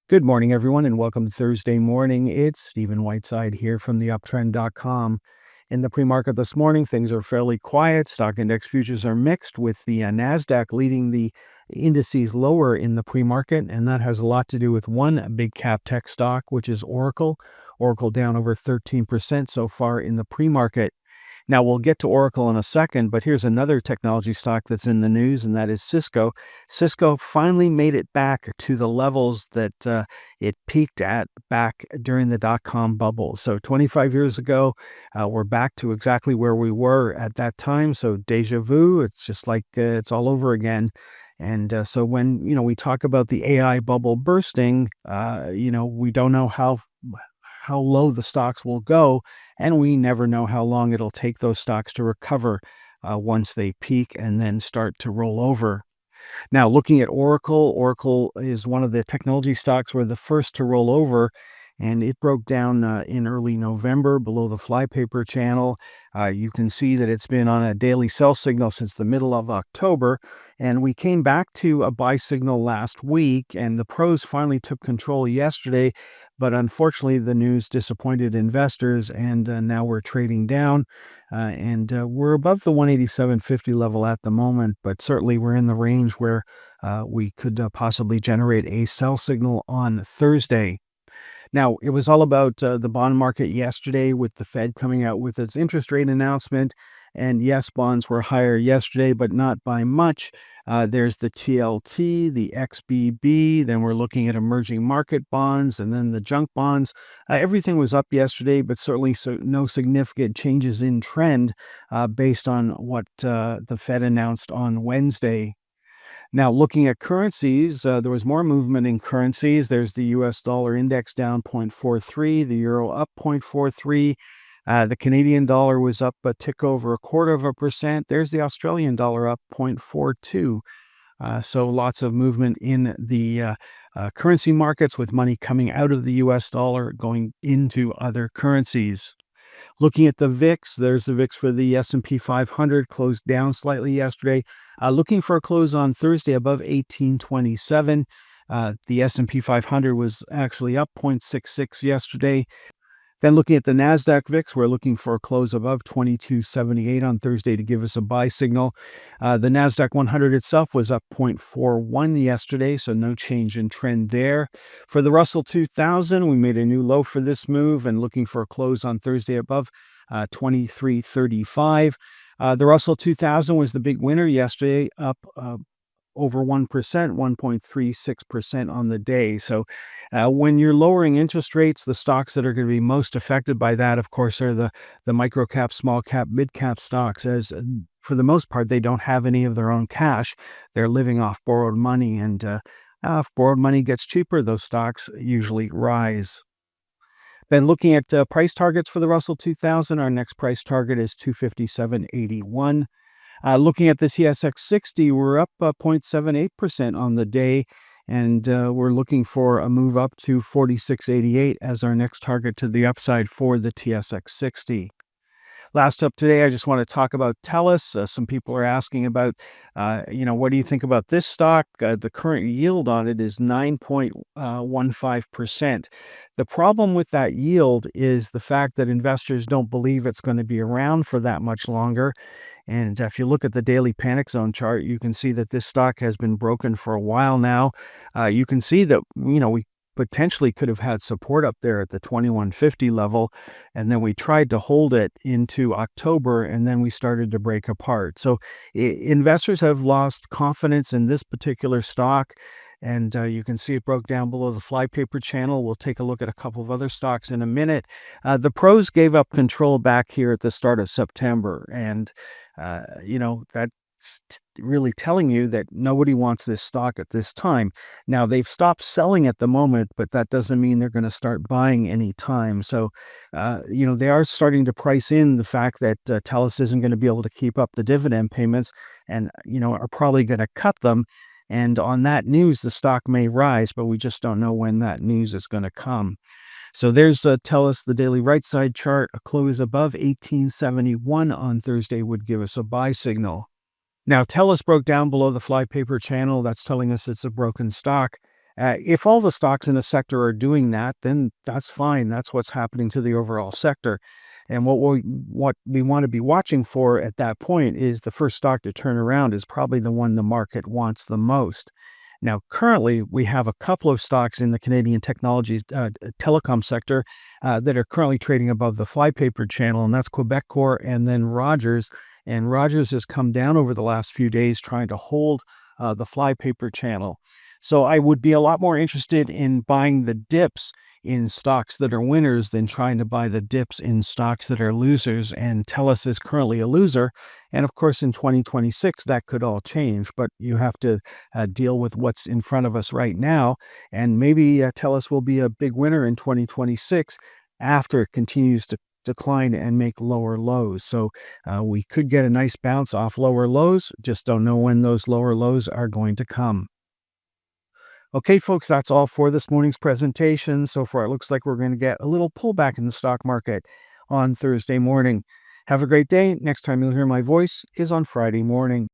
Good morning, everyone, and welcome to Thursday morning. It's Stephen Whiteside here from the uptrend.com. In the pre-market this morning, things are fairly quiet. Stock index futures are mixed, with the Nasdaq leading the indices lower in the pre-market, and that has a lot to do with one big cap tech stock, which is Oracle. Oracle down over 13% so far in the pre-market. Now, we'll get to Oracle in a second, but here's another technology stock that's in the news, and that is Cisco. Cisco finally made it back to the levels that it peaked at back during the dot-com bubble. So 25 years ago, we're back to exactly where we were at that time. So deja vu, it's just like it's all over again. And so when, we talk about the AI bubble bursting, we don't know how low the stocks will go, and we never know how long it'll take those stocks to recover once they peak and then start to roll over. Now, looking at Oracle, Oracle is one of the technology stocks where the first to roll over, and it broke down in early November below the flypaper channel. You can see that it's been on a daily sell signal since the middle of October, and we came back to a buy signal last week, and the pros finally took control yesterday, but unfortunately the news disappointed investors, and now we're trading down, and we're above the 187.50 level at the moment, but certainly we're in the range where we could possibly generate a sell signal on Thursday. Now, it was all about the bond market yesterday with the Fed coming out with its interest rate announcement. And yes, bonds were higher yesterday, but not by much. There's the TLT, the XBB, then we're looking at emerging market bonds, and then the junk bonds. Everything was up yesterday, but certainly no significant changes in trend based on what the Fed announced on Wednesday. Now, looking at currencies, there was more movement in currencies. There's the US dollar index down 0.43, the euro up 0.43. The Canadian dollar was up a tick over 0.25%. There's the Australian dollar up 0.42. So lots of movement in the currency markets, with money coming out of the US dollar going into other currencies. Looking at the VIX, there's the VIX for the S&P 500, closed down slightly yesterday. Looking for a close on Thursday above 1827. The S&P 500 was actually up 0.66 yesterday. Then looking at the NASDAQ VIX, we're looking for a close above 2278 on Thursday to give us a buy signal. The NASDAQ 100 itself was up 0.41 yesterday, so no change in trend there. For the Russell 2000, we made a new low for this move and looking for a close on Thursday above 2335. The Russell 2000 was the big winner yesterday, up over 1%, 1.36% on the day. So when you're lowering interest rates, the stocks that are going to be most affected by that, of course, are the micro cap, small cap, mid cap stocks, as for the most part, they don't have any of their own cash. They're living off borrowed money. And if borrowed money gets cheaper, those stocks usually rise. Then looking at price targets for the Russell 2000, our next price target is 257.81. Looking at the TSX 60, we're up 0.78% on the day, and we're looking for a move up to 46.88 as our next target to the upside for the TSX 60. Last up today, I just want to talk about TELUS. Some people are asking about, what do you think about this stock? The current yield on it is 9.15%. The problem with that yield is the fact that investors don't believe it's going to be around for that much longer. And if you look at the daily panic zone chart, you can see that this stock has been broken for a while now. You can see that, we potentially could have had support up there at the 2150 level, and then we tried to hold it into October, and then we started to break apart. So investors have lost confidence in this particular stock, and you can see it broke down below the flypaper channel. We'll take a look at a couple of other stocks in a minute. The pros gave up control back here at the start of September, and that's really telling you that nobody wants this stock at this time. Now, they've stopped selling at the moment, but that doesn't mean they're going to start buying any time. So, they are starting to price in the fact that TELUS isn't going to be able to keep up the dividend payments, and, are probably going to cut them. And on that news, the stock may rise, but we just don't know when that news is going to come. So there's TELUS, the daily right side chart. A close above 1871 on Thursday would give us a buy signal. Now, TELUS broke down below the flypaper channel. That's telling us it's a broken stock. If all the stocks in the sector are doing that, then that's fine. That's what's happening to the overall sector. And what we want to be watching for at that point is the first stock to turn around is probably the one the market wants the most. Now, currently, we have a couple of stocks in the Canadian technologies telecom sector that are currently trading above the flypaper channel, and that's Quebecor and then Rogers. And Rogers has come down over the last few days trying to hold the flypaper channel. So I would be a lot more interested in buying the dips in stocks that are winners than trying to buy the dips in stocks that are losers. And TELUS is currently a loser. And of course, in 2026, that could all change, but you have to deal with what's in front of us right now. And maybe TELUS will be a big winner in 2026 after it continues to decline and make lower lows. So we could get a nice bounce off lower lows, just don't know when those lower lows are going to come. Okay, folks, that's all for this morning's presentation. So far, it looks like we're going to get a little pullback in the stock market on Thursday morning. Have a great day. Next time you'll hear my voice is on Friday morning.